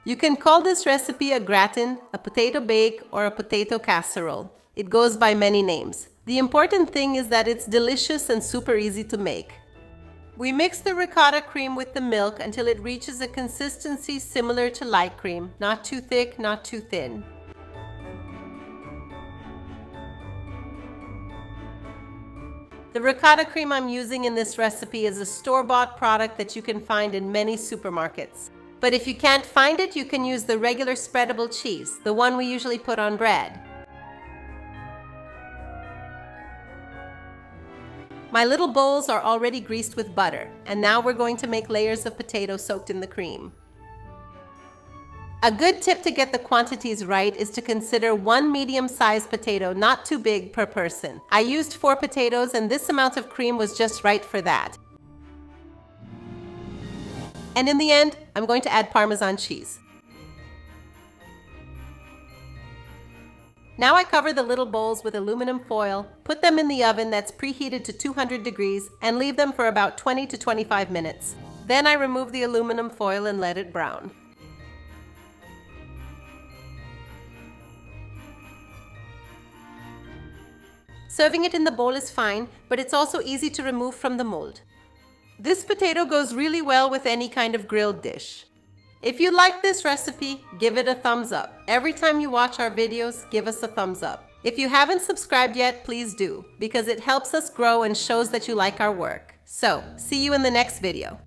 You can call this recipe a gratin, a potato bake, or a potato casserole. It goes by many names. The important thing is that it's delicious and super easy to make. We mix the ricotta cream with the milk until it reaches a consistency similar to light cream, not too thick, not too thin. The ricotta cream I'm using in this recipe is a store-bought product that you can find in many supermarkets. But if you can't find it, you can use the regular spreadable cheese, the one we usually put on bread. My little bowls are already greased with butter, and now we're going to make layers of potato soaked in the cream. A good tip to get the quantities right is to consider one medium-sized potato, not too big, per person. I used 4 potatoes, and this amount of cream was just right for that. And in the end, I'm going to add Parmesan cheese. Now I cover the little bowls with aluminum foil, put them in the oven that's preheated to 200 degrees, and leave them for about 20 to 25 minutes. Then I remove the aluminum foil and let it brown. Serving it in the bowl is fine, but it's also easy to remove from the mold. This potato goes really well with any kind of grilled dish. If you like this recipe, give it a thumbs up. Every time you watch our videos, give us a thumbs up. If you haven't subscribed yet, please do, because it helps us grow and shows that you like our work. So, see you in the next video.